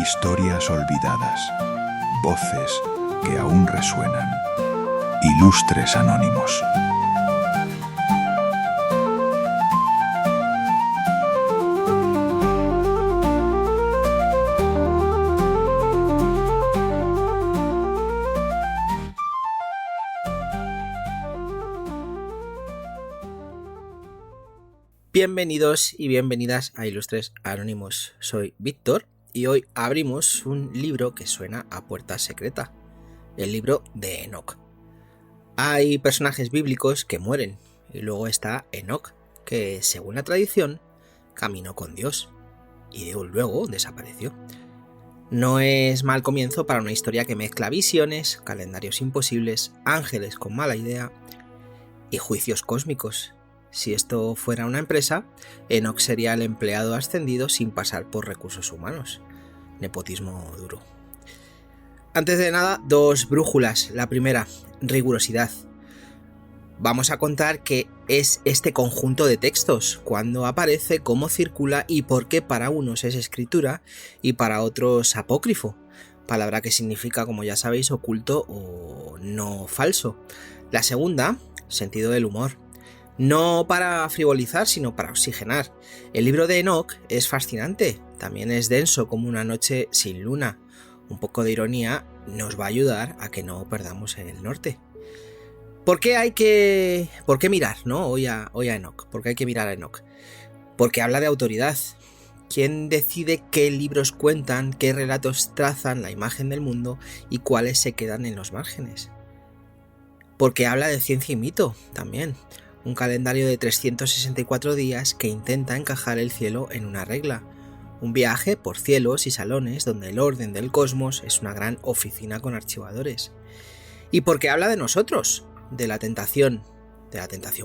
Historias olvidadas, voces que aún resuenan. Ilustres Anónimos. Bienvenidos y bienvenidas a Ilustres Anónimos. Soy Víctor y hoy abrimos un libro que suena a puerta secreta, el libro de Enoc. Hay personajes bíblicos que mueren y luego está Enoc, que según la tradición caminó con Dios y luego desapareció. No es mal comienzo para una historia que mezcla visiones, calendarios imposibles, ángeles con mala idea y juicios cósmicos. Si esto fuera una empresa, Enoc sería el empleado ascendido sin pasar por recursos humanos. Nepotismo duro. Antes de nada, dos brújulas. La primera, rigurosidad. Vamos a contar qué es este conjunto de textos, cuándo aparece, cómo circula y por qué para unos es escritura y para otros apócrifo. Palabra que significa, como ya sabéis, oculto o no falso. La segunda, sentido del humor. No para frivolizar, sino para oxigenar. El libro de Enoc es fascinante, también es denso como una noche sin luna. Un poco de ironía nos va a ayudar a que no perdamos el norte. ¿Por qué mirar, ¿no? hoy a Enoc? ¿Por qué hay que mirar a Enoc? Porque habla de autoridad. ¿Quién decide qué libros cuentan, qué relatos trazan la imagen del mundo y cuáles se quedan en los márgenes? Porque habla de ciencia y mito también. Un calendario de 364 días que intenta encajar el cielo en una regla. Un viaje por cielos y salones donde el orden del cosmos es una gran oficina con archivadores. Y porque habla de nosotros, de la tentación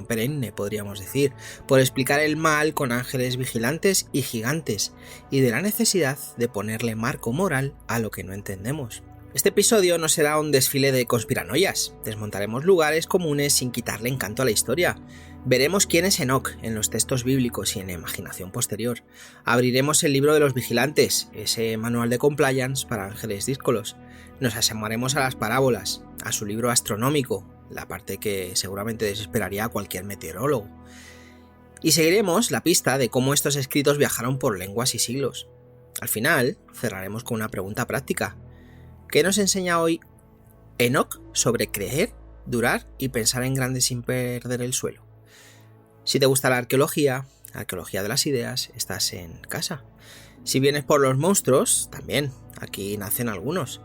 perenne, podríamos decir, por explicar el mal con ángeles vigilantes y gigantes, y de la necesidad de ponerle marco moral a lo que no entendemos. Este episodio no será un desfile de conspiranoias, desmontaremos lugares comunes sin quitarle encanto a la historia. Veremos quién es Enoc en los textos bíblicos y en la imaginación posterior. Abriremos el libro de los vigilantes, ese manual de compliance para ángeles díscolos. Nos asomaremos a las parábolas, a su libro astronómico, la parte que seguramente desesperaría a cualquier meteorólogo. Y seguiremos la pista de cómo estos escritos viajaron por lenguas y siglos. Al final, cerraremos con una pregunta práctica. ¿Qué nos enseña hoy Enoc sobre creer, durar y pensar en grande sin perder el suelo? Si te gusta la arqueología de las ideas, estás en casa. Si vienes por los monstruos, también, aquí nacen algunos.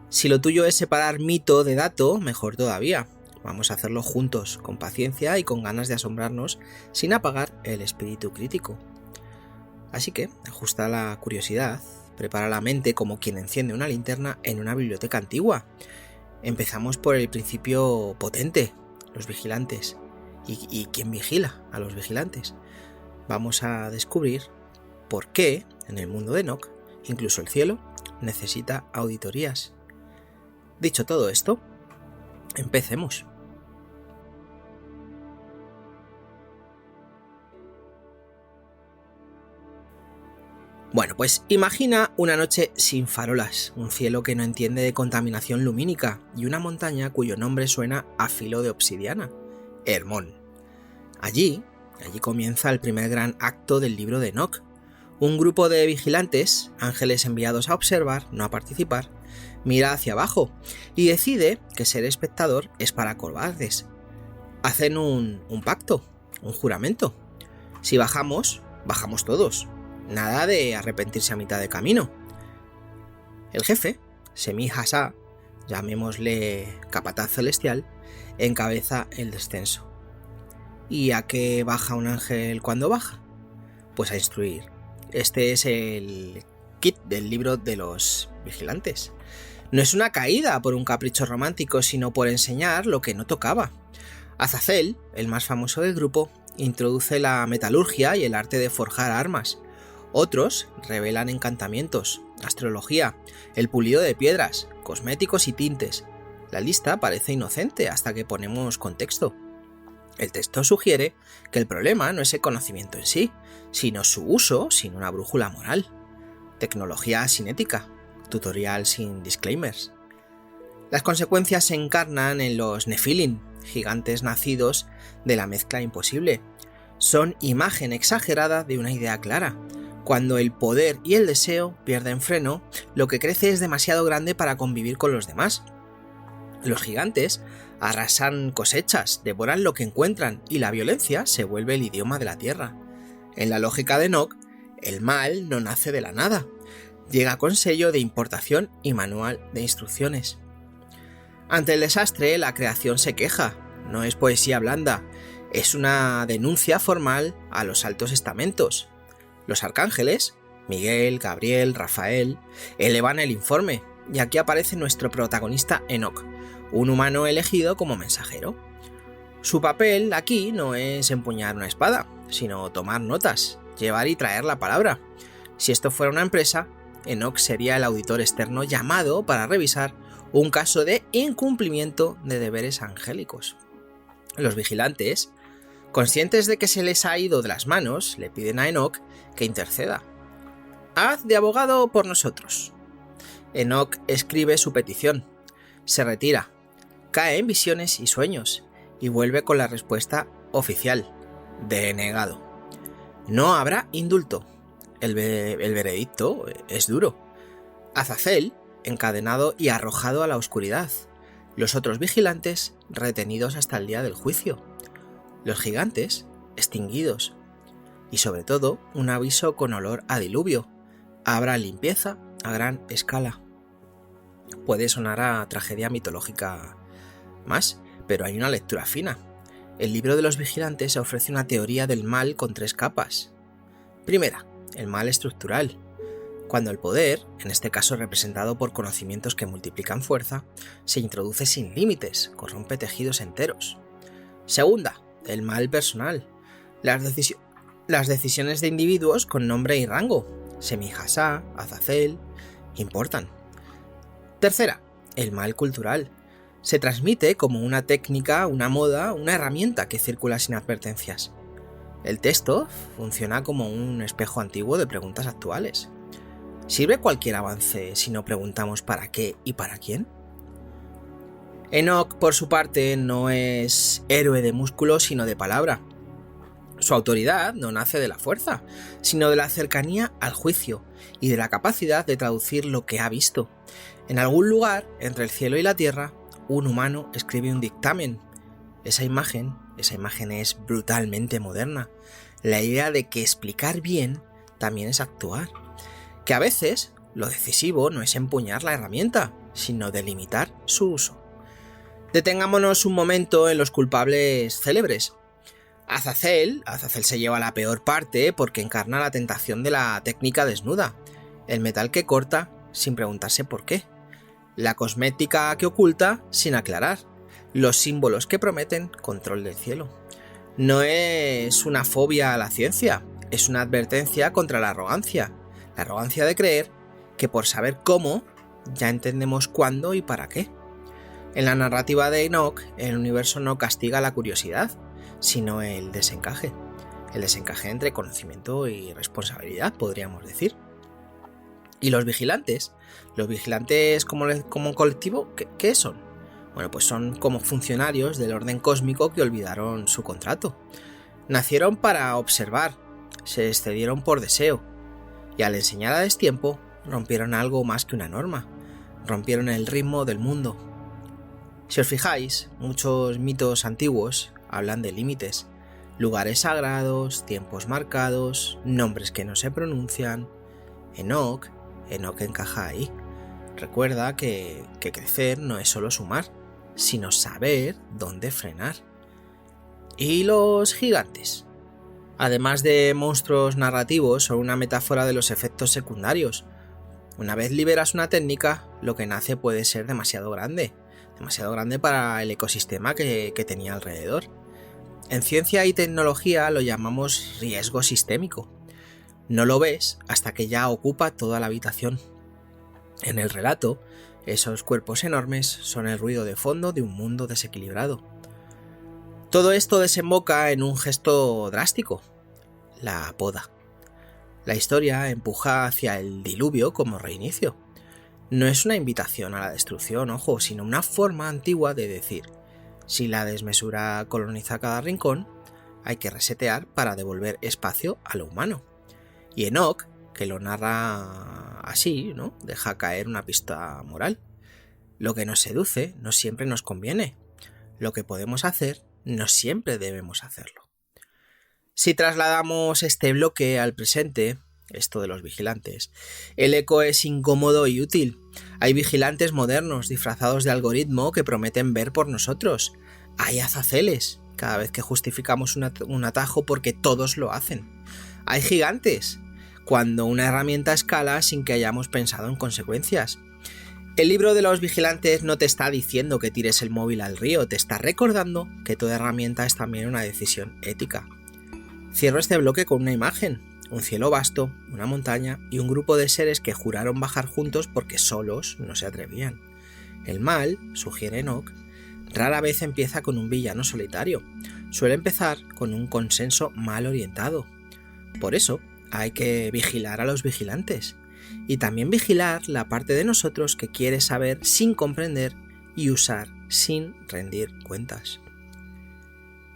Si lo tuyo es separar mito de dato, mejor todavía. Vamos a hacerlo juntos, con paciencia y con ganas de asombrarnos, sin apagar el espíritu crítico. Así que, ajusta la curiosidad. Prepara la mente como quien enciende una linterna en una biblioteca antigua. Empezamos por el principio potente, los vigilantes. ¿Y quién vigila a los vigilantes? Vamos a descubrir por qué, en el mundo de Enoc, incluso el cielo necesita auditorías. Dicho todo esto, empecemos. Bueno, pues imagina una noche sin farolas, un cielo que no entiende de contaminación lumínica y una montaña cuyo nombre suena a filo de obsidiana, Hermón. Allí comienza el primer gran acto del libro de Enoc. Un grupo de vigilantes, ángeles enviados a observar, no a participar, mira hacia abajo y decide que ser espectador es para cobardes. Hacen un pacto, un juramento. Si bajamos todos. Nada de arrepentirse a mitad de camino. El jefe, Semi Hassá, llamémosle capataz celestial, encabeza el descenso. ¿Y a qué baja un ángel cuando baja? Pues a instruir. Este es el kit del libro de los vigilantes. No es una caída por un capricho romántico, sino por enseñar lo que no tocaba. Azazel, el más famoso del grupo, introduce la metalurgia y el arte de forjar armas. Otros revelan encantamientos, astrología, el pulido de piedras, cosméticos y tintes. La lista parece inocente hasta que ponemos contexto. El texto sugiere que el problema no es el conocimiento en sí, sino su uso sin una brújula moral. tecnología cinética, tutorial sin disclaimers. Las consecuencias se encarnan en los Nephilim, gigantes nacidos de la mezcla imposible. Son imagen exagerada de una idea clara. Cuando el poder y el deseo pierden freno, lo que crece es demasiado grande para convivir con los demás. Los gigantes arrasan cosechas, devoran lo que encuentran y la violencia se vuelve el idioma de la tierra. En la lógica de Enoch, el mal no nace de la nada. Llega con sello de importación y manual de instrucciones. Ante el desastre, la creación se queja. No es poesía blanda, es una denuncia formal a los altos estamentos. Los arcángeles, Miguel, Gabriel, Rafael, elevan el informe, y aquí aparece nuestro protagonista Enoch, un humano elegido como mensajero. Su papel aquí no es empuñar una espada, sino tomar notas, llevar y traer la palabra. Si esto fuera una empresa, Enoch sería el auditor externo llamado para revisar un caso de incumplimiento de deberes angélicos. Los vigilantes, conscientes de que se les ha ido de las manos, le piden a Enoch que interceda. Haz de abogado por nosotros. Enoch escribe su petición, se retira, cae en visiones y sueños y vuelve con la respuesta oficial: denegado. No habrá indulto. El veredicto es duro. Azazel, encadenado y arrojado a la oscuridad. Los otros vigilantes, retenidos hasta el día del juicio. Los gigantes, extinguidos. Y sobre todo, un aviso con olor a diluvio. Habrá limpieza a gran escala. Puede sonar a tragedia mitológica más, pero hay una lectura fina. El libro de los vigilantes ofrece una teoría del mal con 3 capas. Primera, el mal estructural. Cuando el poder, en este caso representado por conocimientos que multiplican fuerza, se introduce sin límites, corrompe tejidos enteros. Segunda, el mal personal. Las decisiones de individuos con nombre y rango, Semi-Hasá, Azazel, importan. Tercera, el mal cultural. Se transmite como una técnica, una moda, una herramienta que circula sin advertencias. El texto funciona como un espejo antiguo de preguntas actuales. ¿Sirve cualquier avance si no preguntamos para qué y para quién? Enoch, por su parte, no es héroe de músculo, sino de palabra. Su autoridad no nace de la fuerza, sino de la cercanía al juicio y de la capacidad de traducir lo que ha visto. En algún lugar, entre el cielo y la tierra, un humano escribe un dictamen. Esa imagen es brutalmente moderna. La idea de que explicar bien también es actuar. Que a veces lo decisivo no es empuñar la herramienta, sino delimitar su uso. Detengámonos un momento en los culpables célebres. Azazel se lleva la peor parte porque encarna la tentación de la técnica desnuda, el metal que corta sin preguntarse por qué, la cosmética que oculta sin aclarar, los símbolos que prometen control del cielo. No es una fobia a la ciencia, es una advertencia contra la arrogancia de creer que por saber cómo ya entendemos cuándo y para qué. En la narrativa de Enoch, el universo no castiga la curiosidad, sino el desencaje entre conocimiento y responsabilidad, podríamos decir. ¿Y los vigilantes? ¿Los vigilantes como un colectivo? ¿Qué son? Bueno, pues son como funcionarios del orden cósmico que olvidaron su contrato. Nacieron para observar, se excedieron por deseo, y al enseñar a destiempo, rompieron algo más que una norma, rompieron el ritmo del mundo. Si os fijáis, muchos mitos antiguos hablan de límites, lugares sagrados, tiempos marcados, nombres que no se pronuncian. Enoch encaja ahí. Recuerda que crecer no es solo sumar, sino saber dónde frenar. ¿Y los gigantes? Además de monstruos narrativos, son una metáfora de los efectos secundarios. Una vez liberas una técnica, lo que nace puede ser demasiado grande para el ecosistema que tenía alrededor. En ciencia y tecnología lo llamamos riesgo sistémico. No lo ves hasta que ya ocupa toda la habitación. En el relato, esos cuerpos enormes son el ruido de fondo de un mundo desequilibrado. Todo esto desemboca en un gesto drástico, la poda. La historia empuja hacia el diluvio como reinicio. No es una invitación a la destrucción, ojo, sino una forma antigua de decir: si la desmesura coloniza cada rincón, hay que resetear para devolver espacio a lo humano. Y Enoch, que lo narra así, ¿no?, deja caer una pista moral. Lo que nos seduce no siempre nos conviene. Lo que podemos hacer no siempre debemos hacerlo. Si trasladamos este bloque al presente, esto de los vigilantes, el eco es incómodo y útil. Hay vigilantes modernos disfrazados de algoritmo que prometen ver por nosotros. Hay azazeles cada vez que justificamos un atajo porque todos lo hacen. Hay gigantes cuando una herramienta escala sin que hayamos pensado en consecuencias. El libro de los vigilantes no te está diciendo que tires el móvil al río, te está recordando que toda herramienta es también una decisión ética. Cierro este bloque con una imagen: un cielo vasto, una montaña y un grupo de seres que juraron bajar juntos porque solos no se atrevían. El mal, sugiere Enoch, rara vez empieza con un villano solitario, suele empezar con un consenso mal orientado. Por eso hay que vigilar a los vigilantes y también vigilar la parte de nosotros que quiere saber sin comprender y usar sin rendir cuentas.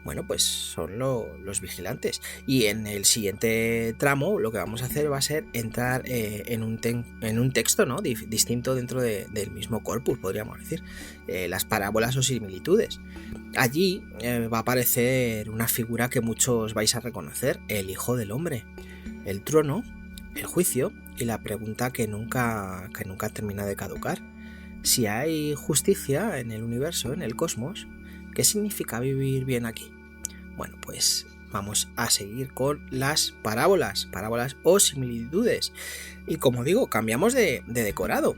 Bueno, pues son los vigilantes. Y en el siguiente tramo lo que vamos a hacer va a ser entrar en un texto, ¿no?, distinto dentro del mismo corpus, podríamos decir. Las parábolas o similitudes. Allí va a aparecer una figura que muchos vais a reconocer: el Hijo del Hombre, el trono, el juicio y la pregunta que nunca termina de caducar: si hay justicia en el universo, en el cosmos, ¿qué significa vivir bien aquí? Bueno, pues vamos a seguir con las parábolas o similitudes. Y como digo, cambiamos de decorado.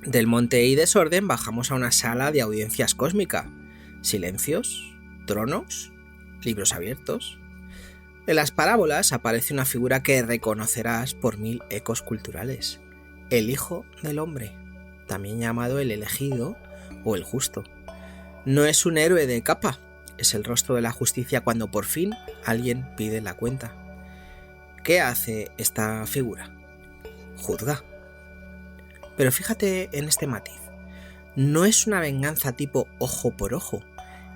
Del monte y desorden bajamos a una sala de audiencias cósmica. Silencios, tronos, libros abiertos. En las parábolas aparece una figura que reconocerás por 1000 ecos culturales: el Hijo del Hombre, también llamado el elegido o el justo. No es un héroe de capa, es el rostro de la justicia cuando por fin alguien pide la cuenta. ¿Qué hace esta figura? Juzga. Pero fíjate en este matiz: no es una venganza tipo ojo por ojo,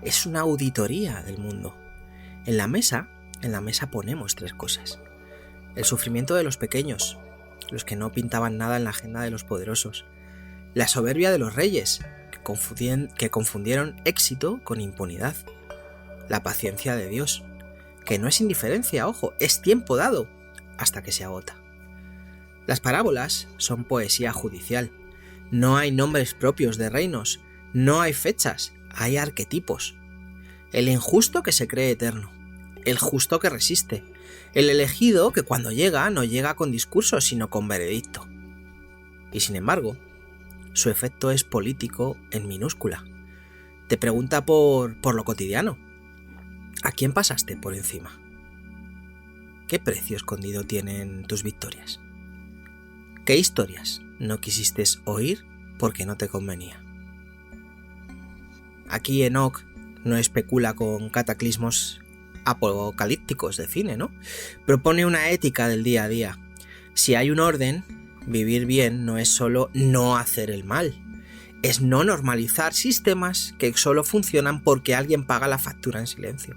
es una auditoría del mundo. En la mesa ponemos 3 cosas: el sufrimiento de los pequeños, los que no pintaban nada en la agenda de los poderosos; la soberbia de los reyes, que confundieron éxito con impunidad; la paciencia de Dios, que no es indiferencia, ojo, es tiempo dado hasta que se agota. Las parábolas son poesía judicial. No hay nombres propios de reinos, no hay fechas, hay arquetipos. El injusto que se cree eterno, el justo que resiste, el elegido que cuando llega no llega con discurso sino con veredicto. Y sin embargo, su efecto es político en minúscula. Te pregunta por lo cotidiano: ¿a quién pasaste por encima? ¿Qué precio escondido tienen tus victorias? ¿Qué historias no quisiste oír porque no te convenía? Aquí Enoch no especula con cataclismos apocalípticos de cine, ¿no? Propone una ética del día a día. Si hay un orden, vivir bien no es solo no hacer el mal, es no normalizar sistemas que solo funcionan porque alguien paga la factura en silencio.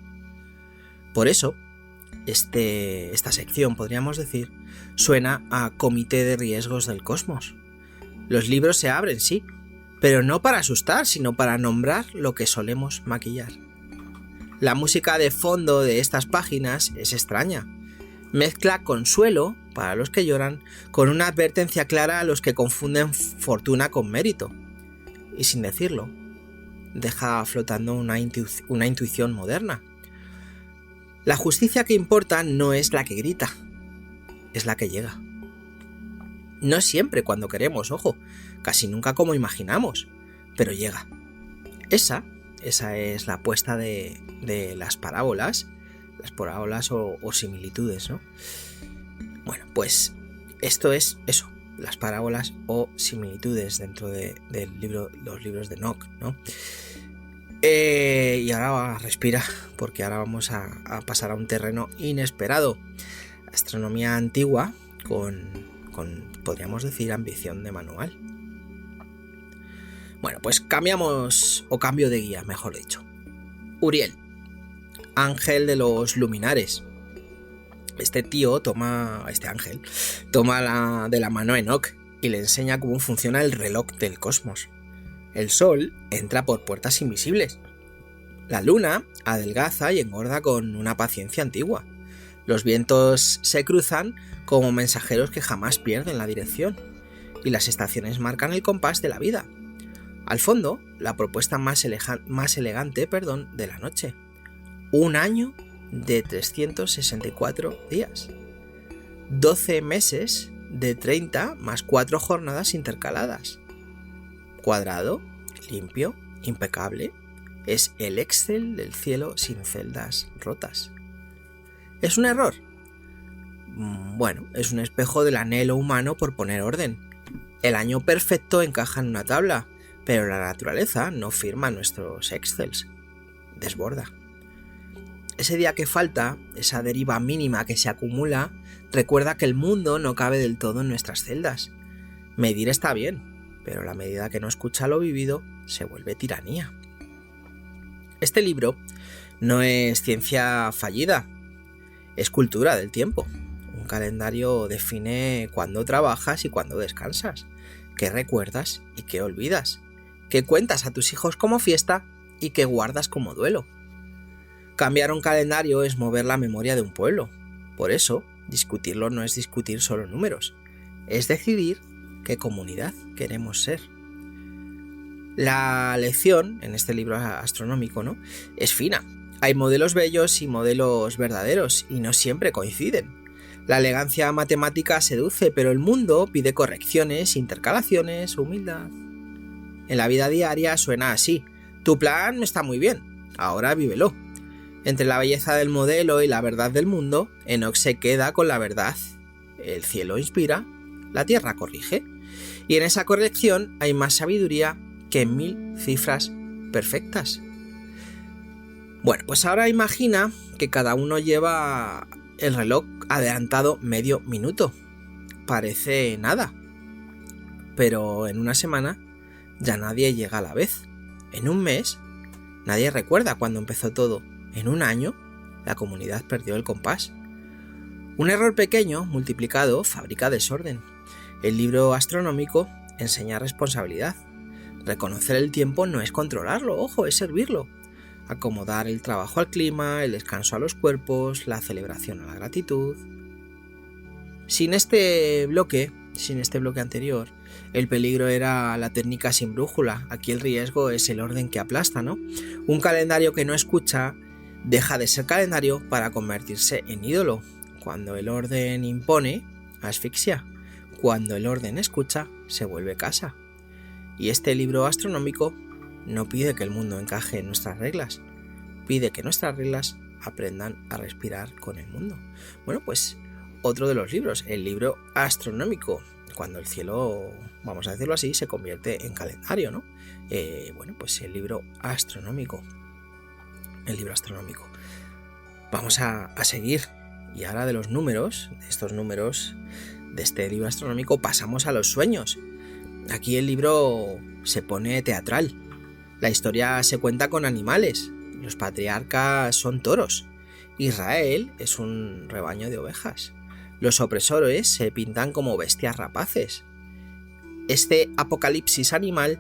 Por eso, esta sección, podríamos decir, suena a comité de riesgos del cosmos. Los libros se abren, sí, pero no para asustar, sino para nombrar lo que solemos maquillar. La música de fondo de estas páginas es extraña. Mezcla consuelo para los que lloran con una advertencia clara a los que confunden fortuna con mérito. Y sin decirlo, deja flotando una intuición moderna. La justicia que importa no es la que grita, es la que llega. No siempre cuando queremos, ojo, casi nunca como imaginamos, pero llega. Esa es la apuesta de las parábolas o similitudes, ¿no? Bueno, pues esto es eso, las parábolas o similitudes dentro los libros de Enoch, ¿no? Y ahora respira, porque ahora vamos a pasar a un terreno inesperado. astronomía antigua con, podríamos decir, ambición de manual. Bueno, pues cambio de guía, mejor dicho. Uriel, ángel de los luminares. Este ángel toma de la mano a Enoch y le enseña cómo funciona el reloj del cosmos. El sol entra por puertas invisibles. La luna adelgaza y engorda con una paciencia antigua. Los vientos se cruzan como mensajeros que jamás pierden la dirección. Y las estaciones marcan el compás de la vida. Al fondo, la propuesta más elegante de la noche. Un año de 364 días. 12 meses de 30 más 4 jornadas intercaladas. Cuadrado, limpio, impecable. Es el Excel del cielo sin celdas rotas. ¿Es un error? Bueno, es un espejo del anhelo humano por poner orden. El año perfecto encaja en una tabla, pero la naturaleza no firma nuestros Excels. Desborda. Ese día que falta, esa deriva mínima que se acumula, recuerda que el mundo no cabe del todo en nuestras celdas. Medir está bien, pero la medida que no escucha lo vivido se vuelve tiranía. Este libro no es ciencia fallida, es cultura del tiempo. Un calendario define cuándo trabajas y cuándo descansas, qué recuerdas y qué olvidas, qué cuentas a tus hijos como fiesta y qué guardas como duelo. Cambiar un calendario es mover la memoria de un pueblo. Por eso, discutirlo no es discutir solo números, es decidir qué comunidad queremos ser. La lección en este libro astronómico, ¿no?, es fina. Hay modelos bellos y modelos verdaderos y no siempre coinciden. La elegancia matemática seduce, pero el mundo pide correcciones, intercalaciones, humildad. En la vida diaria suena así: tu plan está muy bien, ahora vívelo. Entre la belleza del modelo y la verdad del mundo, Enoch se queda con la verdad. El cielo inspira, la tierra corrige. Y en esa corrección hay más sabiduría que en 1000 cifras perfectas. Bueno, pues ahora imagina que cada uno lleva el reloj adelantado medio minuto. Parece nada. Pero en una semana ya nadie llega a la vez. En un mes nadie recuerda cuándo empezó todo. En un año la comunidad perdió el compás. Un error pequeño multiplicado fabrica desorden. El libro astronómico enseña responsabilidad. Reconocer el tiempo no es controlarlo, ojo, es servirlo. Acomodar el trabajo al clima, el descanso a los cuerpos, la celebración a la gratitud. Sin este bloque anterior, el peligro era la técnica sin brújula. Aquí el riesgo es el orden que aplasta, ¿no? Un calendario que no escucha deja de ser calendario para convertirse en ídolo. Cuando el orden impone, asfixia. Cuando el orden escucha, se vuelve casa. Y este libro astronómico no pide que el mundo encaje en nuestras reglas, pide que nuestras reglas aprendan a respirar con el mundo. Bueno, pues otro de los libros, el libro astronómico, cuando el cielo, vamos a decirlo así, se convierte en calendario, ¿no? Bueno, pues el libro astronómico. Vamos a seguir. Y ahora de los números, de estos números de este libro astronómico, pasamos a los sueños. Aquí el libro se pone teatral. La historia se cuenta con animales. Los patriarcas son toros. Israel es un rebaño de ovejas. Los opresores se pintan como bestias rapaces. Este apocalipsis animal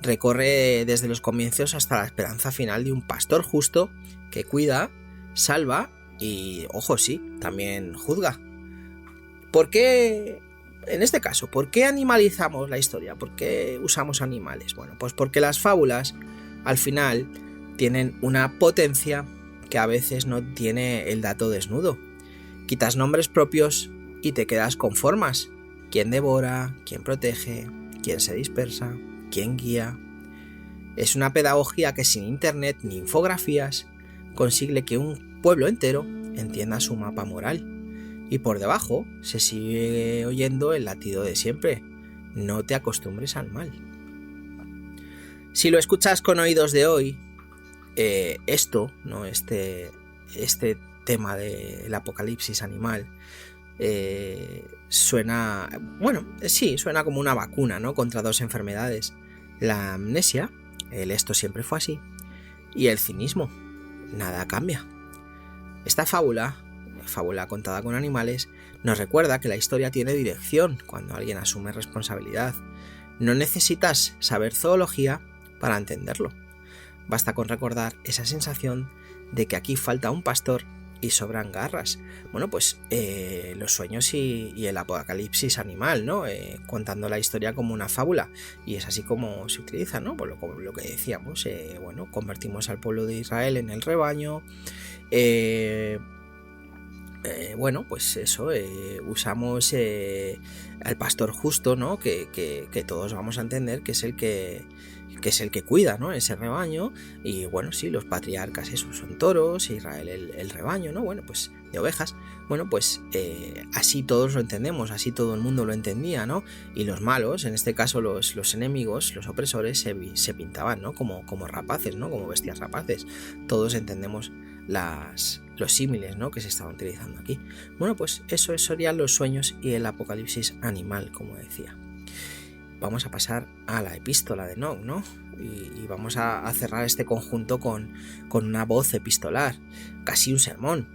recorre desde los comienzos hasta la esperanza final de un pastor justo que cuida, salva y, ojo sí, también juzga. ¿Por qué, en este caso, por qué animalizamos la historia? ¿Por qué usamos animales? Bueno, pues porque las fábulas, al final, tienen una potencia que a veces no tiene el dato desnudo. Quitas nombres propios y te quedas con formas. ¿Quién devora? ¿Quién protege? ¿Quién se dispersa? ¿Quién guía? Es una pedagogía que sin internet ni infografías consigue que un pueblo entero entienda su mapa moral. Y por debajo se sigue oyendo el latido de siempre: no te acostumbres al mal. Si lo escuchas con oídos de hoy, este tema del apocalipsis animal suena como una vacuna, ¿no?, contra dos enfermedades: la amnesia, el esto siempre fue así, y el cinismo, nada cambia. Esta fábula contada con animales, nos recuerda que la historia tiene dirección cuando alguien asume responsabilidad. No necesitas saber zoología para entenderlo. Basta con recordar esa sensación de que aquí falta un pastor y sobran garras. Bueno, pues los sueños y el apocalipsis animal, ¿no? Contando la historia como una fábula. Y es así como se utiliza, ¿no? Pues lo que decíamos, convertimos al pueblo de Israel en el rebaño. Pues eso, usamos al pastor justo, ¿no?, que todos vamos a entender que es el que cuida, ¿no?, ese rebaño. Y bueno, sí, los patriarcas esos son toros, Israel el rebaño, ¿no?, bueno, pues de ovejas. Bueno, pues así todos lo entendemos, así todo el mundo lo entendía, ¿no? Y los malos, en este caso los enemigos, los opresores, se pintaban, ¿no?, como rapaces, ¿no?, como bestias rapaces. Todos entendemos los símiles, ¿no?, que se estaban utilizando aquí. Bueno, pues eso serían los sueños y el apocalipsis animal, como decía. Vamos a pasar a la epístola de Enoc, ¿no? Y vamos a cerrar este conjunto con una voz epistolar, casi un sermón.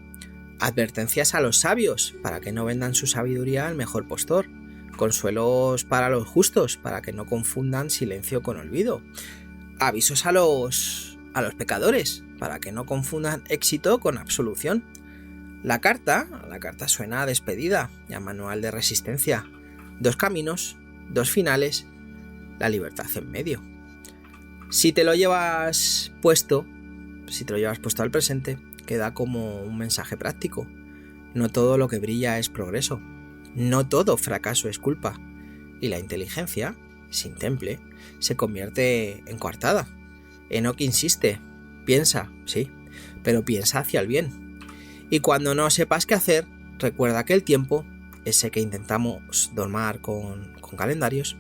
Advertencias a los sabios, para que no vendan su sabiduría al mejor postor. Consuelos para los justos, para que no confundan silencio con olvido. Avisos a los pecadores, para que no confundan éxito con absolución. La carta suena a despedida y a manual de resistencia. 2 caminos, 2 finales, la libertad en medio. Si te lo llevas puesto al presente, queda como un mensaje práctico. No todo lo que brilla es progreso. No todo fracaso es culpa. Y la inteligencia, sin temple, se convierte en coartada. Enoc insiste: piensa, sí, pero piensa hacia el bien. Y cuando no sepas qué hacer, recuerda que el tiempo, ese que intentamos domar con calendarios,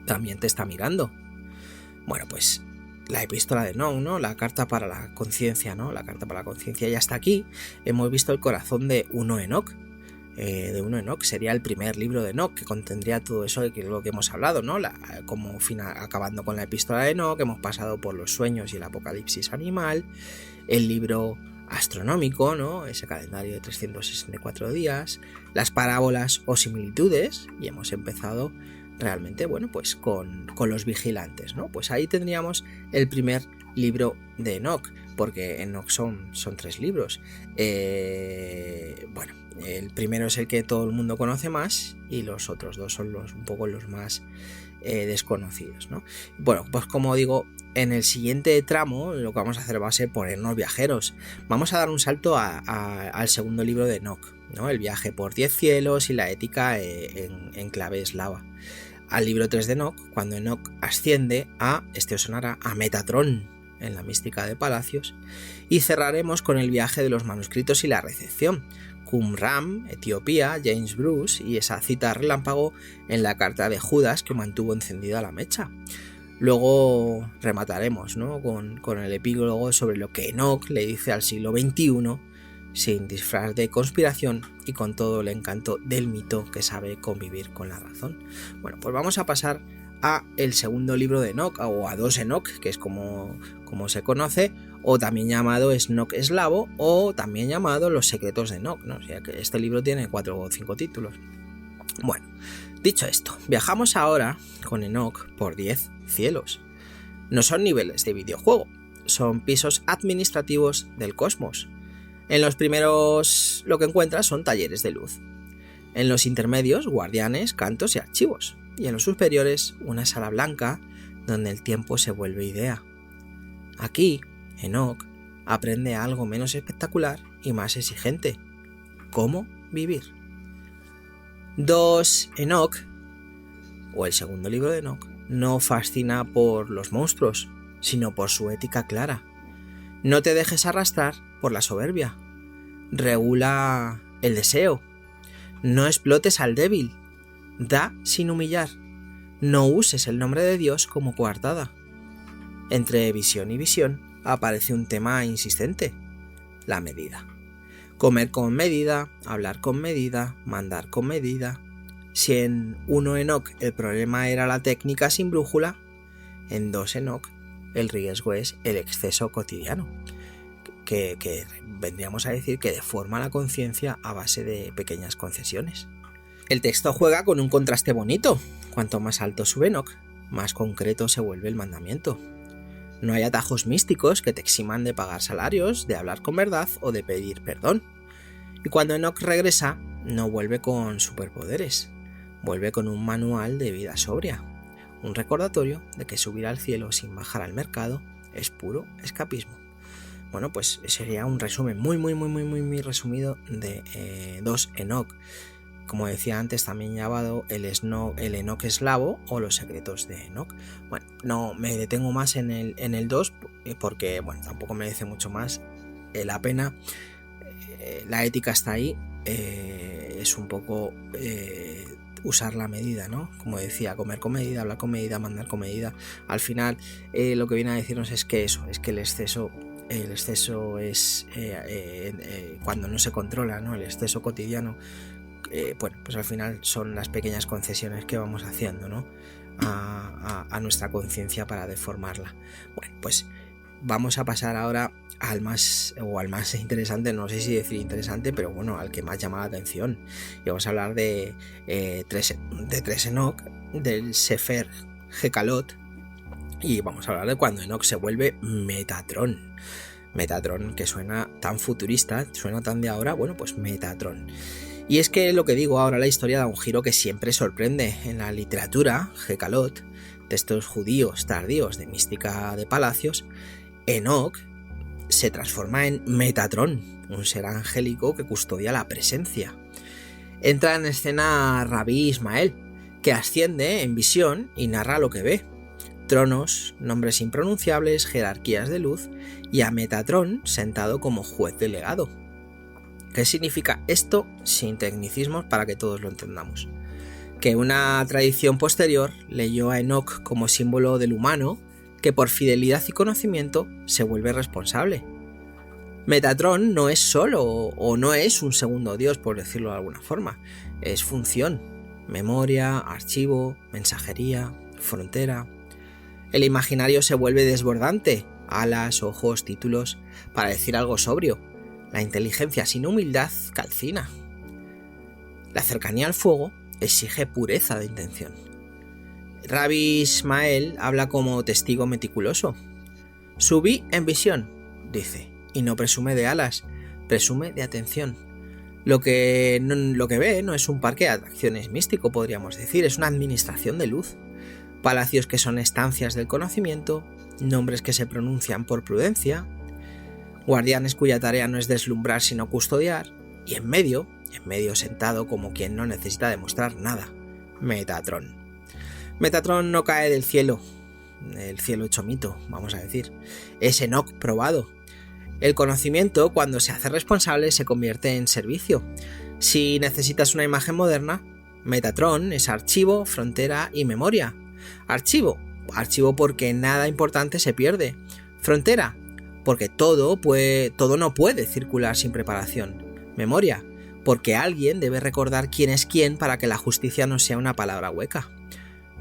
también te está mirando. Bueno, pues la epístola de Enoc, ¿no?, la carta para la conciencia, ¿no?, la carta para la conciencia. Y hasta aquí hemos visto el corazón de 1 Enoc. Sería el primer libro de Enoc, que contendría todo eso de lo que hemos hablado, ¿no? Acabando con la epístola de Enoc, hemos pasado por los sueños y el apocalipsis animal, el libro astronómico, ¿no?, ese calendario de 364 días, las parábolas o similitudes, y hemos empezado realmente, bueno, pues con los vigilantes, ¿no? Pues ahí tendríamos el primer libro de Enoc, porque Enoc son 3 libros. El primero es el que todo el mundo conoce más y los otros 2 son un poco los más desconocidos, ¿no? Bueno, pues como digo, en el siguiente tramo lo que vamos a hacer va a ser ponernos viajeros. Vamos a dar un salto al segundo libro de Enoc, ¿no?, el viaje por 10 cielos y la ética en clave eslava. Al libro 3 de Enoc, cuando Enoc asciende os sonará a Metatron en la mística de palacios, y cerraremos con el viaje de los manuscritos y la recepción, Qumran, Etiopía, James Bruce y esa cita relámpago en la carta de Judas que mantuvo encendida la mecha. Luego remataremos, ¿no?, con el epílogo sobre lo que Enoc le dice al siglo XXI, sin disfraz de conspiración y con todo el encanto del mito que sabe convivir con la razón. Bueno, pues vamos a pasar a el segundo libro de Enoc, o a 2 Enoc, que es como se conoce, o también llamado Enoc eslavo, o también llamado Los secretos de Enoc, ¿no? O sea que este libro tiene 4 o 5 títulos. Bueno, dicho esto, viajamos ahora con Enoc por 10 cielos. No son niveles de videojuego, son pisos administrativos del cosmos. En los primeros lo que encuentras son talleres de luz. En los intermedios, guardianes, cantos y archivos. Y en los superiores, una sala blanca donde el tiempo se vuelve idea. Aquí, Enoc aprende algo menos espectacular y más exigente: cómo vivir. 2 Enoc, o el segundo libro de Enoc, no fascina por los monstruos, sino por su ética clara. No te dejes arrastrar por la soberbia. Regula el deseo. No explotes al débil. Da sin humillar. No uses el nombre de Dios como coartada. Entre visión y visión aparece un tema insistente: la medida. Comer con medida, hablar con medida, mandar con medida. Si en 1 Enoc el problema era la técnica sin brújula, en 2 Enoc el riesgo es el exceso cotidiano, que vendríamos a decir que deforma la conciencia a base de pequeñas concesiones. El texto juega con un contraste bonito. Cuanto más alto sube Enoc, más concreto se vuelve el mandamiento. No hay atajos místicos que te eximan de pagar salarios, de hablar con verdad o de pedir perdón. Y cuando Enoc regresa, no vuelve con superpoderes, vuelve con un manual de vida sobria, un recordatorio de que subir al cielo sin bajar al mercado es puro escapismo. Bueno, pues sería un resumen muy resumido de 2 Enoc. Como decía antes, también llamado el Enoc eslavo o los secretos de Enoc. Bueno, no me detengo más en el 2 porque bueno, tampoco merece mucho más la pena. La ética está ahí, es un poco usar la medida, ¿no? Como decía, comer con medida, hablar con medida, mandar con medida. Al final lo que viene a decirnos es que eso, es que el exceso es cuando no se controla, ¿no? El exceso cotidiano. Bueno, pues al final son las pequeñas concesiones que vamos haciendo, ¿no? a nuestra conciencia para deformarla. Bueno, pues vamos a pasar ahora al más interesante, no sé si decir interesante, pero bueno, al que más llama la atención. Y vamos a hablar de 3 Enoc, del Sefer Hekalot, y vamos a hablar de cuando Enoc se vuelve Metatron. Metatron, que suena tan futurista, suena tan de ahora, bueno, pues Metatron. Y es que lo que digo ahora, la historia da un giro que siempre sorprende. En la literatura, Hekalot, textos judíos tardíos de mística de palacios, Enoc se transforma en Metatron, un ser angélico que custodia la presencia. Entra en escena Rabí Ismael, que asciende en visión y narra lo que ve. Tronos, nombres impronunciables, jerarquías de luz y a Metatron sentado como juez delegado. ¿Qué significa esto sin tecnicismos para que todos lo entendamos? Que una tradición posterior leyó a Enoc como símbolo del humano que por fidelidad y conocimiento se vuelve responsable. Metatron no es solo o no es un segundo dios, por decirlo de alguna forma, es función, memoria, archivo, mensajería, frontera. El imaginario se vuelve desbordante, alas, ojos, títulos, para decir algo sobrio. La inteligencia sin humildad calcina. La cercanía al fuego exige pureza de intención. Rabí Ismael habla como testigo meticuloso. Subí en visión, dice, y no presume de alas, presume de atención. Lo que ve no es un parque de atracciones místico, podríamos decir, es una administración de luz. Palacios que son estancias del conocimiento, nombres que se pronuncian por prudencia, guardianes cuya tarea no es deslumbrar sino custodiar, y en medio sentado como quien no necesita demostrar nada, Metatron. Metatron no cae del cielo, el cielo hecho mito, vamos a decir, es Enoc probado. El conocimiento, cuando se hace responsable, se convierte en servicio. Si necesitas una imagen moderna, Metatron es archivo, frontera y memoria. Archivo porque nada importante se pierde. Frontera, porque todo no puede circular sin preparación. Memoria, porque alguien debe recordar quién es quién para que la justicia no sea una palabra hueca.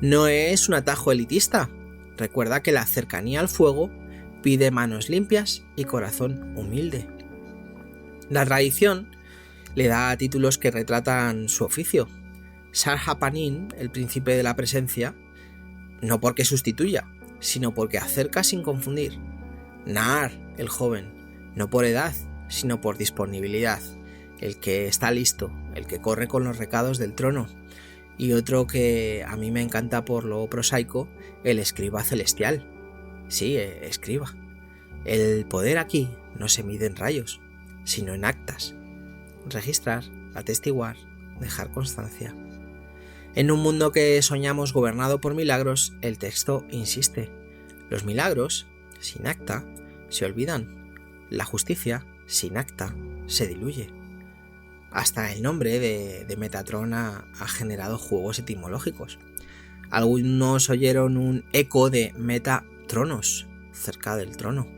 No es un atajo elitista. Recuerda que la cercanía al fuego pide manos limpias y corazón humilde. La tradición le da títulos que retratan su oficio. Sarhapanin, el príncipe de la presencia, no porque sustituya, sino porque acerca sin confundir. Naar, el joven, no por edad, sino por disponibilidad, el que está listo, el que corre con los recados del trono. Y otro que a mí me encanta por lo prosaico, el escriba celestial. Sí, escriba. El poder aquí no se mide en rayos, sino en actas. Registrar, atestiguar, dejar constancia. En un mundo que soñamos gobernado por milagros, el texto insiste. Los milagros, sin acta, se olvidan. La justicia, sin acta, se diluye. Hasta el nombre de Metatron ha generado juegos etimológicos. Algunos oyeron un eco de Metatronos, cerca del trono.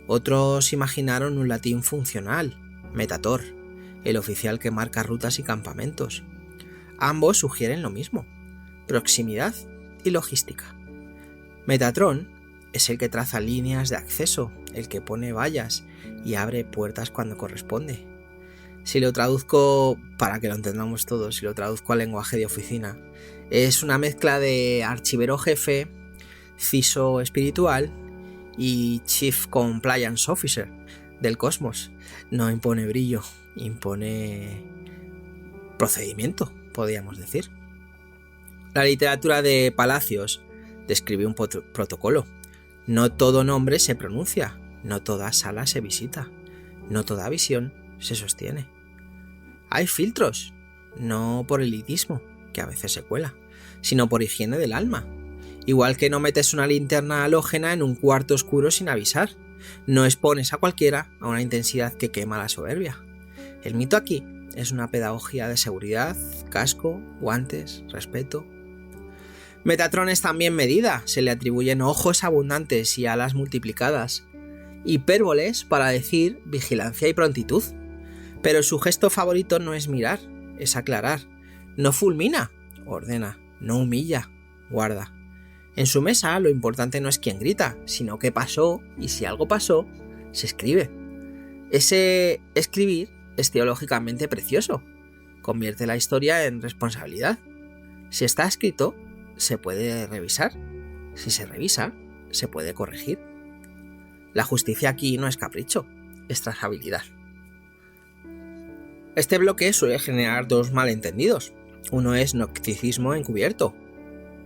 Otros imaginaron un latín funcional, Metator, el oficial que marca rutas y campamentos. Ambos sugieren lo mismo: proximidad y logística. Metatron es el que traza líneas de acceso, el que pone vallas y abre puertas cuando corresponde. Si lo traduzco, para que lo entendamos todos, si lo traduzco al lenguaje de oficina, es una mezcla de archivero jefe, CISO espiritual y Chief Compliance Officer del cosmos. No impone brillo, impone procedimiento, podríamos decir. La literatura de Palacios describe un protocolo. No todo nombre se pronuncia, no toda sala se visita, no toda visión se sostiene. Hay filtros, no por elitismo, que a veces se cuela, sino por higiene del alma. Igual que no metes una linterna halógena en un cuarto oscuro sin avisar, no expones a cualquiera a una intensidad que quema la soberbia. El mito aquí es una pedagogía de seguridad, casco, guantes, respeto. Metatron es también medida, se le atribuyen ojos abundantes y alas multiplicadas, hipérboles para decir vigilancia y prontitud. Pero su gesto favorito no es mirar, es aclarar. No fulmina, ordena. No humilla, guarda. En su mesa lo importante no es quién grita, sino qué pasó, y si algo pasó, se escribe. Ese escribir es teológicamente precioso. Convierte la historia en responsabilidad. Si está escrito, se puede revisar. Si se revisa, se puede corregir. La justicia aquí no es capricho, es trazabilidad. Este bloque suele generar dos malentendidos. Uno es gnosticismo encubierto.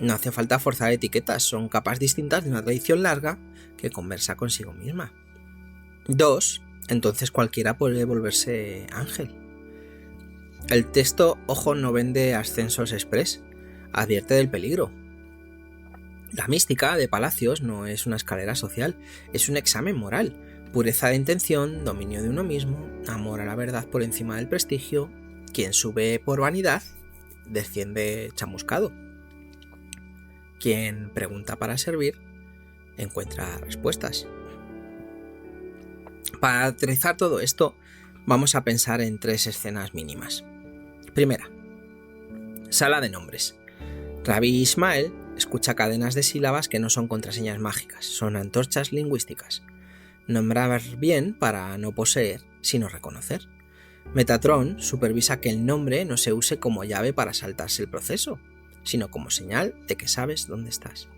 No hace falta forzar etiquetas, son capas distintas de una tradición larga que conversa consigo misma. 2. Entonces cualquiera puede volverse ángel. El texto, ojo, no vende ascensos express, advierte del peligro. La mística de Palacios no es una escalera social, es un examen moral. Pureza de intención, dominio de uno mismo, amor a la verdad por encima del prestigio. Quien sube por vanidad, desciende chamuscado. Quien pregunta para servir, encuentra respuestas. Para aterrizar todo esto, vamos a pensar en 3 escenas mínimas. Primera, sala de nombres. Rabbi Ismael escucha cadenas de sílabas que no son contraseñas mágicas, son antorchas lingüísticas. Nombrar bien para no poseer, sino reconocer. Metatron supervisa que el nombre no se use como llave para saltarse el proceso, sino como señal de que sabes dónde estás.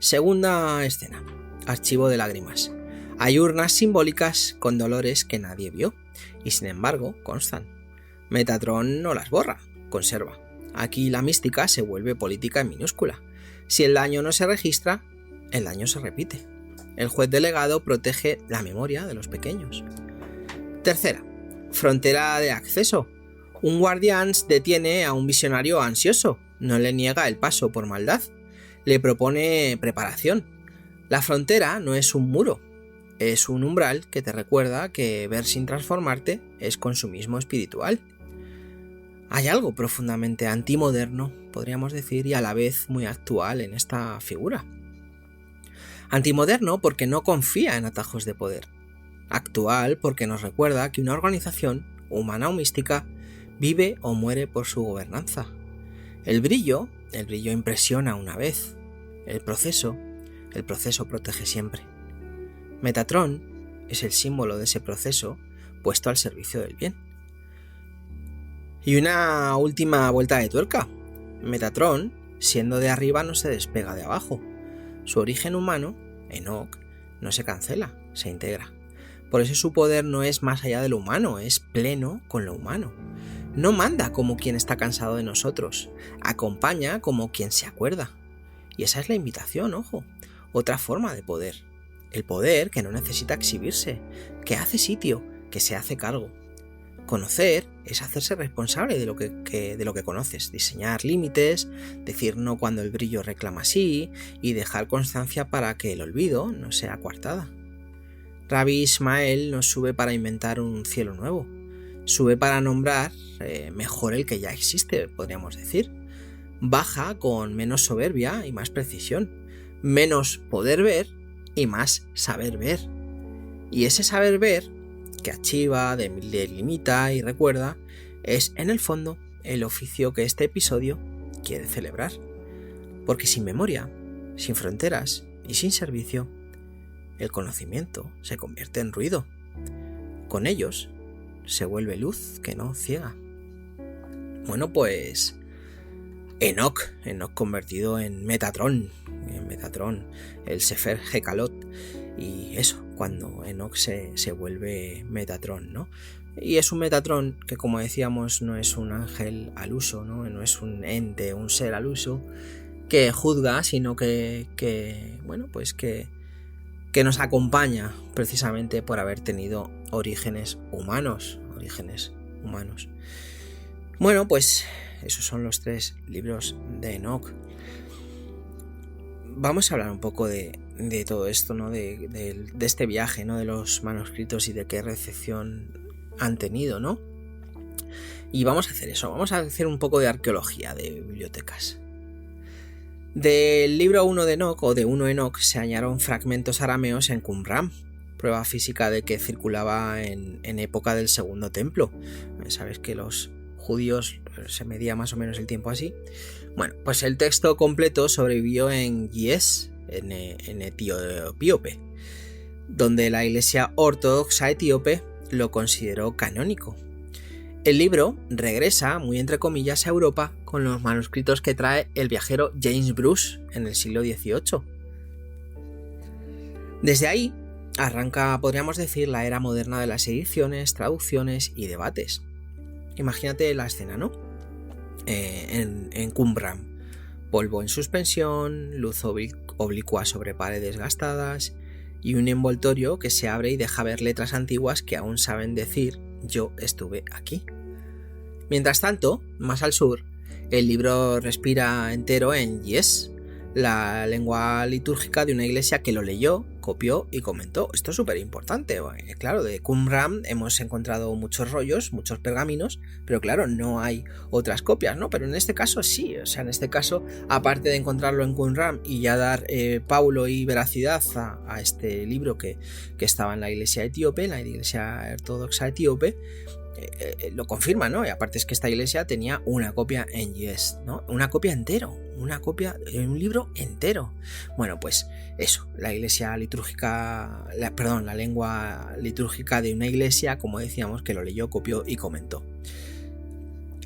Segunda escena, archivo de lágrimas. Hay urnas simbólicas con dolores que nadie vio, y sin embargo constan. Metatron no las borra, conserva. Aquí la mística se vuelve política en minúscula. Si el daño no se registra, el daño se repite. El juez delegado protege la memoria de los pequeños. Tercera, frontera de acceso. Un guardián detiene a un visionario ansioso, no le niega el paso por maldad, le propone preparación. La frontera no es un muro, es un umbral que te recuerda que ver sin transformarte es consumismo espiritual. Hay algo profundamente antimoderno, podríamos decir, y a la vez muy actual en esta figura. Antimoderno porque no confía en atajos de poder. Actual porque nos recuerda que una organización, humana o mística, vive o muere por su gobernanza. El brillo impresiona una vez. El proceso protege siempre. Metatron es el símbolo de ese proceso puesto al servicio del bien. Y una última vuelta de tuerca. Metatron, siendo de arriba, no se despega de abajo. Su origen humano, Enoch, no se cancela, se integra. Por eso su poder no es más allá de lo humano, es pleno con lo humano. No manda como quien está cansado de nosotros, acompaña como quien se acuerda. Y esa es la invitación, ojo, otra forma de poder. El poder que no necesita exhibirse, que hace sitio, que se hace cargo. Conocer es hacerse responsable de lo que conoces, diseñar límites, decir no cuando el brillo reclama sí y dejar constancia para que el olvido no sea coartada. Rabbi Ismael no sube para inventar un cielo nuevo, sube para nombrar mejor el que ya existe, podríamos decir. Baja con menos soberbia y más precisión, menos poder ver y más saber ver. Y ese saber ver que archiva, delimita y recuerda, es en el fondo el oficio que este episodio quiere celebrar. Porque sin memoria, sin fronteras y sin servicio, el conocimiento se convierte en ruido. Con ellos se vuelve luz que no ciega. Bueno, pues Enoch convertido en Metatron, el Sefer Hekalot, y eso, cuando Enoch se vuelve Metatron, ¿no? Y es un Metatron que, como decíamos, no es un ángel al uso, no es un ente, un ser al uso que juzga, sino que nos acompaña precisamente por haber tenido orígenes humanos. Bueno, pues esos son los 3 libros de Enoch. Vamos a hablar un poco de todo esto, ¿no? De este viaje, ¿no? De los manuscritos y de qué recepción han tenido, ¿no? Y vamos a hacer eso, vamos a hacer un poco de arqueología de bibliotecas. Del libro 1 de Enoch, o de 1 Enoch, se hallaron fragmentos arameos en Qumran, prueba física de que circulaba en época del Segundo Templo. Sabes que los judíos se medía más o menos el tiempo así. Bueno, pues el texto completo sobrevivió en Gies, en Etíope, donde la Iglesia Ortodoxa etíope lo consideró canónico. El libro regresa, muy entre comillas, a Europa con los manuscritos que trae el viajero James Bruce en el siglo XVIII. Desde ahí arranca, podríamos decir, la era moderna de las ediciones, traducciones y debates. Imagínate la escena, ¿no? En Qumran, polvo en suspensión, luz oblicua sobre paredes gastadas y un envoltorio que se abre y deja ver letras antiguas que aún saben decir «yo estuve aquí». Mientras tanto, más al sur, el libro respira entero en Yes, la lengua litúrgica de una iglesia que lo leyó, copió y comentó. Esto es súper importante. Claro, de Qumran hemos encontrado muchos rollos, muchos pergaminos, pero claro, no hay otras copias, ¿no? Pero en este caso sí, o sea, en este caso, aparte de encontrarlo en Qumran y ya dar paulo y veracidad a este libro que estaba en la iglesia etíope, en la iglesia ortodoxa etíope, lo confirma, ¿no? Y aparte es que esta iglesia tenía una copia en Yes, ¿no? Una copia entero, una copia de un libro entero. Bueno, pues eso, la lengua litúrgica de una iglesia, como decíamos, que lo leyó, copió y comentó.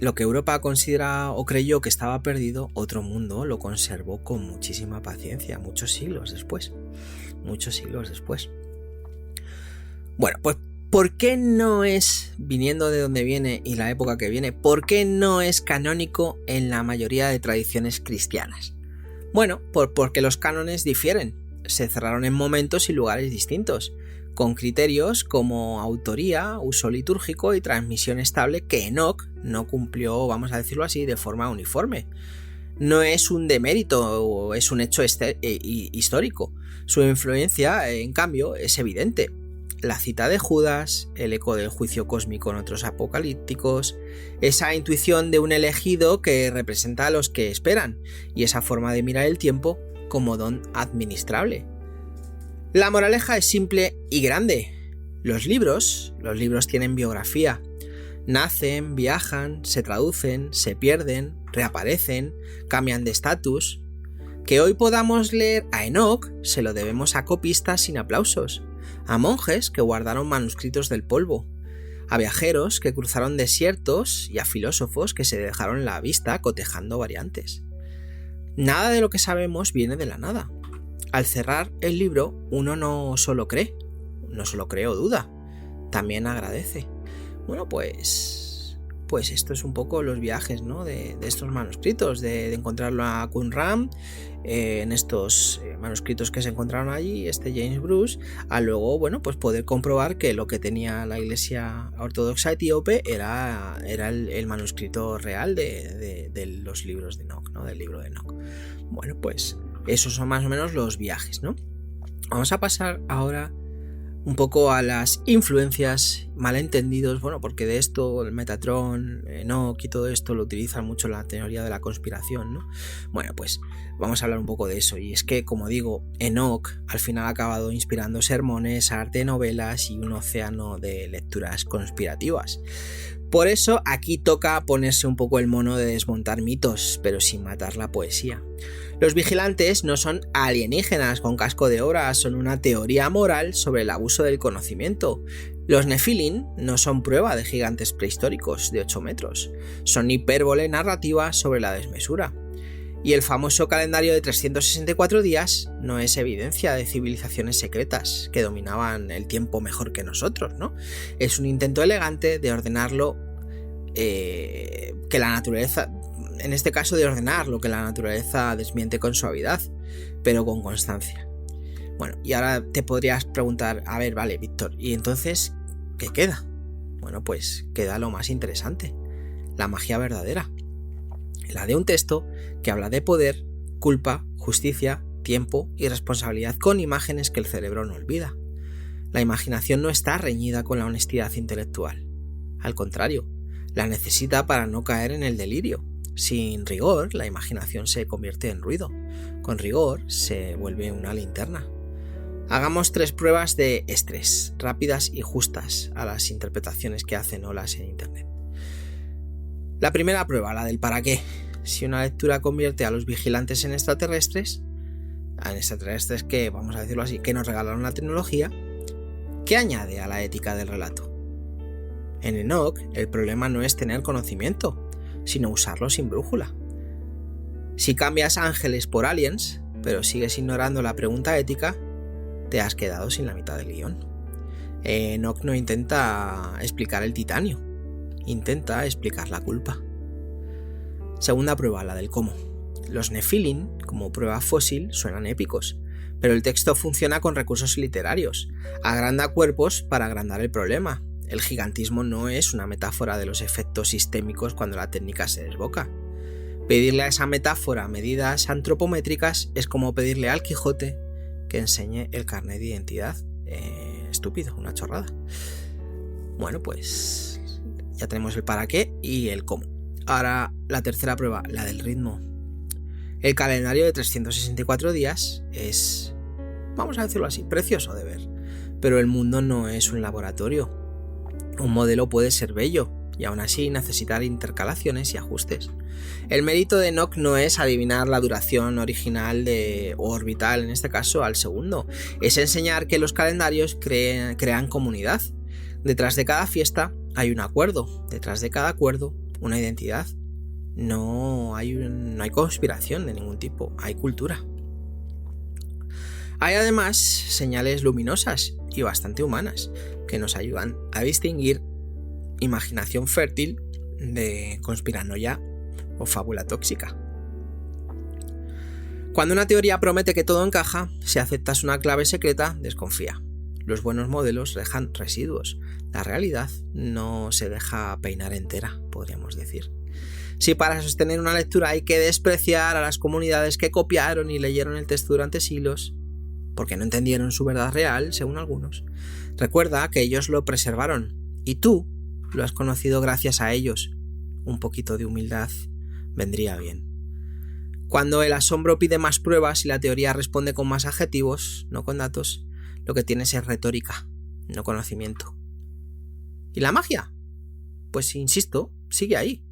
Lo que Europa considera o creyó que estaba perdido, otro mundo lo conservó con muchísima paciencia, muchos siglos después. Bueno, pues ¿por qué no es, viniendo de donde viene y la época que viene, por qué no es canónico en la mayoría de tradiciones cristianas? Bueno, porque los cánones difieren, se cerraron en momentos y lugares distintos, con criterios como autoría, uso litúrgico y transmisión estable que Enoch no cumplió, vamos a decirlo así, de forma uniforme. No es un demérito, es un hecho histórico. Su influencia, en cambio, es evidente. La cita de Judas, el eco del juicio cósmico en otros apocalípticos, esa intuición de un elegido que representa a los que esperan y esa forma de mirar el tiempo como don administrable. La moraleja es simple y grande. Los libros tienen biografía. Nacen, viajan, se traducen, se pierden, reaparecen, cambian de estatus. Que hoy podamos leer a Enoch se lo debemos a copistas sin aplausos, a monjes que guardaron manuscritos del polvo, a viajeros que cruzaron desiertos y a filósofos que se dejaron la vista cotejando variantes. Nada de lo que sabemos viene de la nada. Al cerrar el libro, uno no solo cree o duda, también agradece. Bueno, pues esto es un poco los viajes, ¿no? de estos manuscritos, de encontrarlo a Qumran, en estos manuscritos que se encontraron allí, James Bruce, a luego, bueno, pues poder comprobar que lo que tenía la iglesia ortodoxa etíope era el manuscrito real de los libros de Enoch, ¿no? Del libro de Enoch. Bueno, pues esos son más o menos los viajes, ¿no? Vamos a pasar ahora un poco a las influencias, malentendidos, bueno, porque de esto el Metatron, Enoch y todo esto lo utilizan mucho en la teoría de la conspiración, ¿no? Bueno, pues vamos a hablar un poco de eso, y es que, como digo, Enoch al final ha acabado inspirando sermones, arte, novelas y un océano de lecturas conspirativas. Por eso aquí toca ponerse un poco el mono de desmontar mitos, pero sin matar la poesía. Los vigilantes no son alienígenas con casco de oro, son una teoría moral sobre el abuso del conocimiento. Los Nephilim no son prueba de gigantes prehistóricos de 8 metros, son hipérbole narrativa sobre la desmesura. Y el famoso calendario de 364 días no es evidencia de civilizaciones secretas que dominaban el tiempo mejor que nosotros, ¿no? Es un intento elegante de ordenarlo que la naturaleza, en este caso de ordenar lo que la naturaleza desmiente con suavidad, pero con constancia. Bueno, y ahora te podrías preguntar, a ver, vale, Víctor, ¿y entonces qué queda? Bueno, pues queda lo más interesante, la magia verdadera. La de un texto que habla de poder, culpa, justicia, tiempo y responsabilidad con imágenes que el cerebro no olvida. La imaginación no está reñida con la honestidad intelectual. Al contrario, la necesita para no caer en el delirio. Sin rigor, la imaginación se convierte en ruido. Con rigor, se vuelve una linterna. Hagamos 3 pruebas de estrés, rápidas y justas a las interpretaciones que hacen olas en internet. La primera prueba, la del para qué. Si una lectura convierte a los vigilantes en extraterrestres que, vamos a decirlo así, que nos regalaron la tecnología, ¿qué añade a la ética del relato? En Enoch, el problema no es tener conocimiento, sino usarlo sin brújula. Si cambias ángeles por aliens, pero sigues ignorando la pregunta ética, te has quedado sin la mitad del guión. Enoch no intenta explicar el titanio, intenta explicar la culpa. Segunda prueba, la del cómo. Los Nephilim, como prueba fósil, suenan épicos, pero el texto funciona con recursos literarios. Agranda cuerpos para agrandar el problema. El gigantismo no es una metáfora de los efectos sistémicos cuando la técnica se desboca. Pedirle a esa metáfora medidas antropométricas es como pedirle al Quijote que enseñe el carnet de identidad. Estúpido, una chorrada. Bueno, pues ya tenemos el para qué y el cómo. Ahora la tercera prueba, la del ritmo. El calendario de 364 días es, vamos a decirlo así, precioso de ver. Pero el mundo no es un laboratorio. Un modelo puede ser bello y aún así necesitar intercalaciones y ajustes. El mérito de Enoch no es adivinar la duración original o orbital, en este caso al segundo. Es enseñar que los calendarios crean comunidad. Detrás de cada fiesta hay un acuerdo. Detrás de cada acuerdo, una identidad. No hay conspiración de ningún tipo, hay cultura. Hay además señales luminosas y bastante humanas que nos ayudan a distinguir imaginación fértil de conspiranoia o fábula tóxica. Cuando una teoría promete que todo encaja, si aceptas una clave secreta, desconfía. Los buenos modelos dejan residuos. La realidad no se deja peinar entera, podríamos decir. Si para sostener una lectura hay que despreciar a las comunidades que copiaron y leyeron el texto durante siglos, porque no entendieron su verdad real, según algunos, recuerda que ellos lo preservaron y tú lo has conocido gracias a ellos. Un poquito de humildad vendría bien. Cuando el asombro pide más pruebas y la teoría responde con más adjetivos, no con datos, lo que tienes es retórica, no conocimiento. ¿Y la magia? Pues insisto, sigue ahí.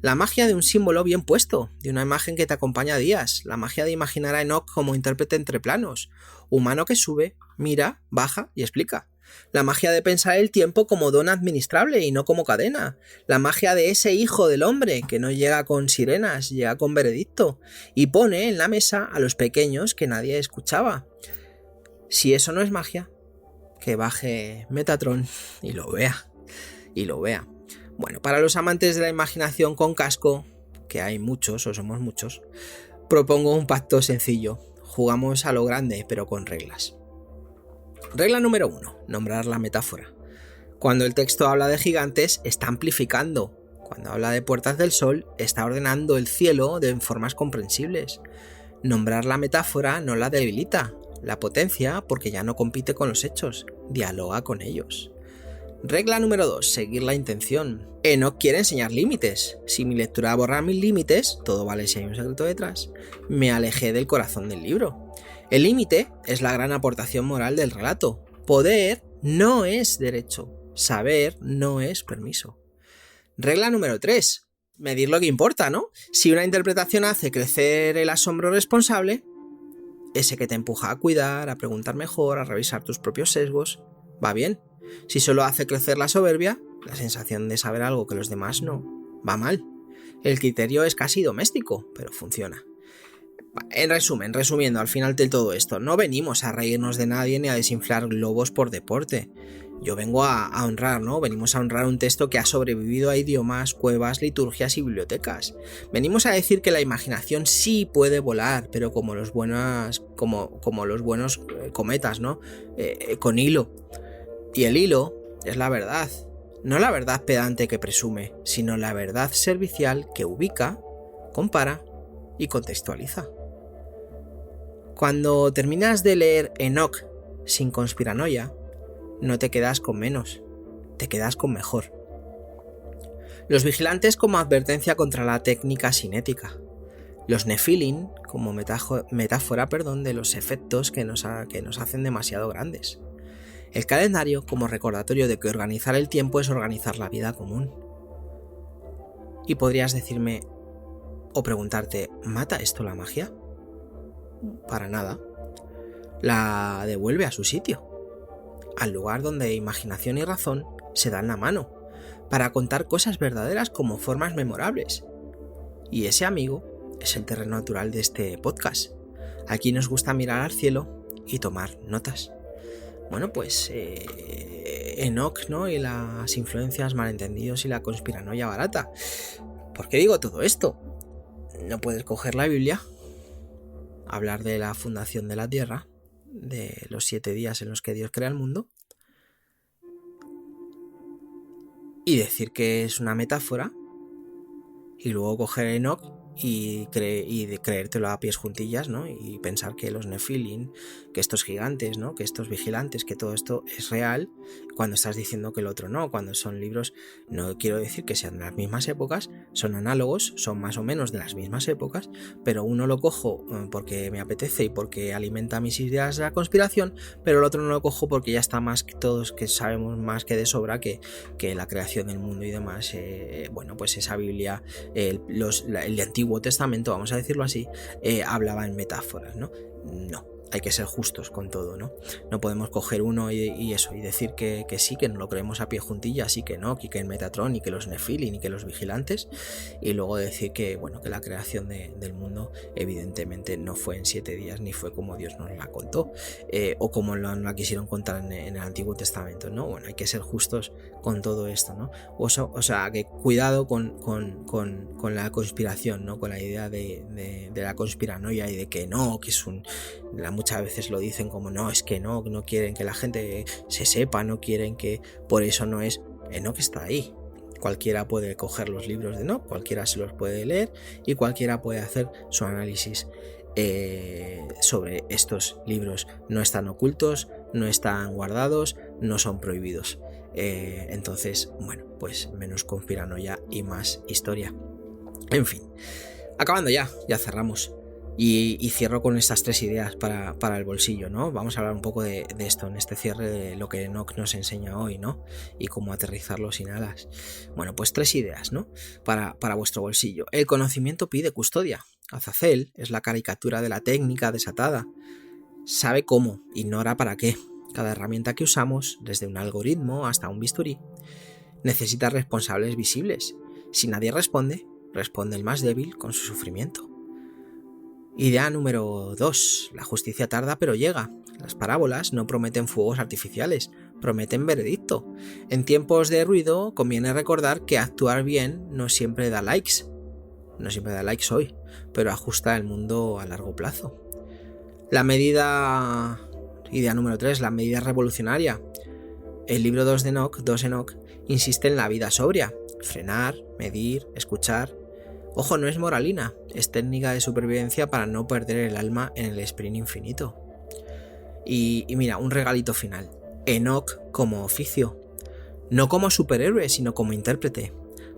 La magia de un símbolo bien puesto, de una imagen que te acompaña días, la magia de imaginar a Enoch como intérprete entre planos, humano que sube, mira, baja y explica. La magia de pensar el tiempo como don administrable y no como cadena. La magia de ese hijo del hombre que no llega con sirenas, llega con veredicto y pone en la mesa a los pequeños que nadie escuchaba. Si eso no es magia, que baje Metatron y lo vea. Bueno, para los amantes de la imaginación con casco, que hay muchos o somos muchos, propongo un pacto sencillo. Jugamos a lo grande, pero con reglas. Regla número 1. Nombrar la metáfora. Cuando el texto habla de gigantes, está amplificando. Cuando habla de puertas del sol, está ordenando el cielo de formas comprensibles. Nombrar la metáfora no la debilita, la potencia porque ya no compite con los hechos. dialoga con ellos. Regla número 2. Seguir la intención. Enoch quiere enseñar límites. Si mi lectura borra mis límites, todo vale si hay un secreto detrás, me alejé del corazón del libro. El límite es la gran aportación moral del relato. Poder no es derecho. Saber no es permiso. Regla número 3. Medir lo que importa, ¿no? Si una interpretación hace crecer el asombro responsable, ese que te empuja a cuidar, a preguntar mejor, a revisar tus propios sesgos, va bien. Si solo hace crecer la soberbia, la sensación de saber algo que los demás no, va mal. El criterio es casi doméstico, pero funciona. En resumen, resumiendo al final de todo esto, no venimos a reírnos de nadie ni a desinflar globos por deporte. Yo vengo a honrar, ¿no? Venimos a honrar un texto que ha sobrevivido a idiomas, cuevas, liturgias y bibliotecas. Venimos a decir que la imaginación sí puede volar, pero como los buenos cometas, ¿no? Con hilo. Y el hilo es la verdad. No la verdad pedante que presume, sino la verdad servicial que ubica, compara y contextualiza. Cuando terminas de leer Enoch sin conspiranoia, no te quedas con menos, te quedas con mejor. Los vigilantes como advertencia contra la técnica cinética. Los Nephilim como metáfora de los efectos que nos hacen demasiado grandes. El calendario como recordatorio de que organizar el tiempo es organizar la vida común. Y podrías decirme o preguntarte, ¿mata esto la magia? Para nada. La devuelve a su sitio, al lugar donde imaginación y razón se dan la mano, para contar cosas verdaderas como formas memorables. Y ese amigo es el terreno natural de este podcast. Aquí nos gusta mirar al cielo y tomar notas. Bueno, pues Enoch, ¿no? Y las influencias, malentendidos y la conspiranoia barata. ¿Por qué digo todo esto? No puedes coger la Biblia, hablar de la fundación de la Tierra, de los 7 días en los que Dios crea el mundo, y decir que es una metáfora, y luego coger Enoch y creértelo a pies juntillas, ¿no? Y pensar que los Nephilim, que estos gigantes, ¿no? Que estos vigilantes, que todo esto es real, cuando estás diciendo que el otro no, cuando son libros, no quiero decir que sean de las mismas épocas, son análogos, son más o menos de las mismas épocas, pero uno lo cojo porque me apetece y porque alimenta mis ideas de la conspiración, pero el otro no lo cojo porque ya está más que todos, que sabemos más que de sobra que la creación del mundo y demás, bueno, pues esa Biblia, el Antiguo Testamento, vamos a decirlo así, hablaba en metáforas, ¿no? No, hay que ser justos con todo, ¿no? No podemos coger uno y decir que sí, que no lo creemos a pie juntillas y que no, y que el Metatron y que los Nephilim y que los vigilantes, y luego decir que, bueno, que la creación del mundo evidentemente no fue en 7 días ni fue como Dios nos la contó, o como la quisieron contar en el Antiguo Testamento, ¿no? Bueno, hay que ser justos con todo esto, ¿no? O sea, que cuidado con la conspiración, ¿no? Con la idea de la conspiranoia y de que no, que es muchas veces lo dicen como no, es que no quieren que la gente se sepa, no quieren que, por eso no es, Enoch está ahí. Cualquiera puede coger los libros de Enoch, cualquiera se los puede leer y cualquiera puede hacer su análisis sobre estos libros. No están ocultos, no están guardados, no son prohibidos. Entonces, bueno, pues menos conspiranoia y más historia. En fin, acabando ya cerramos. Y cierro con estas 3 ideas para el bolsillo, ¿no? Vamos a hablar un poco de esto en este cierre, de lo que Enoch nos enseña hoy, ¿no? Y cómo aterrizarlo sin alas. Bueno, pues 3 ideas, ¿no? Para vuestro bolsillo. El conocimiento pide custodia. Azazel es la caricatura de la técnica desatada. Sabe cómo, ignora para qué. Cada herramienta que usamos, desde un algoritmo hasta un bisturí, necesita responsables visibles. Si nadie responde el más débil con su sufrimiento. Idea número 2. La justicia tarda pero llega. Las parábolas no prometen fuegos artificiales, prometen veredicto. En tiempos de ruido conviene recordar que actuar bien no siempre da likes. No siempre da likes hoy, pero ajusta el mundo a largo plazo. Idea número 3. La medida revolucionaria. El libro 2 de Enoch insiste en la vida sobria. Frenar, medir, escuchar. Ojo, no es moralina, es técnica de supervivencia para no perder el alma en el sprint infinito. Y mira, un regalito final. Enoch como oficio, no como superhéroe, sino como intérprete,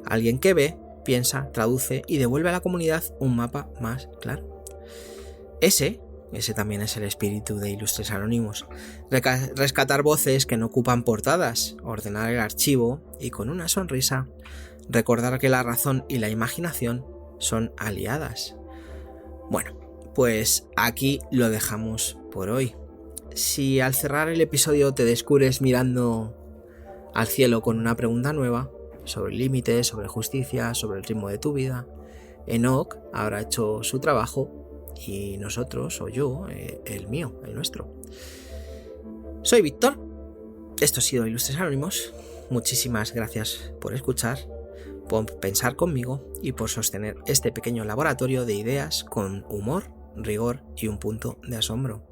alguien que ve, piensa, traduce y devuelve a la comunidad un mapa más claro. Ese también es el espíritu de Ilustres Anónimos, rescatar voces que no ocupan portadas, ordenar el archivo y con una sonrisa recordar que la razón y la imaginación son aliadas. Bueno, pues aquí lo dejamos por hoy. Si al cerrar el episodio te descubres mirando al cielo con una pregunta nueva sobre límites, sobre justicia, sobre el ritmo de tu vida, Enoch habrá hecho su trabajo y nosotros, o yo, el mío, el nuestro. Soy Víctor, esto ha sido Ilustres Anónimos. Muchísimas gracias por escuchar, por pensar conmigo y por sostener este pequeño laboratorio de ideas con humor, rigor y un punto de asombro.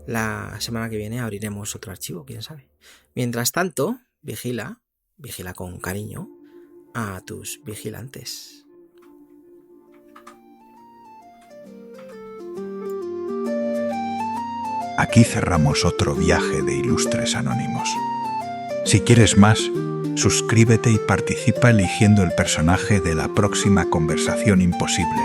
La semana que viene abriremos otro archivo, quién sabe. Mientras tanto, vigila con cariño a tus vigilantes. Aquí cerramos otro viaje de Ilustres Anónimos. Si quieres más, suscríbete y participa eligiendo el personaje de la próxima conversación imposible.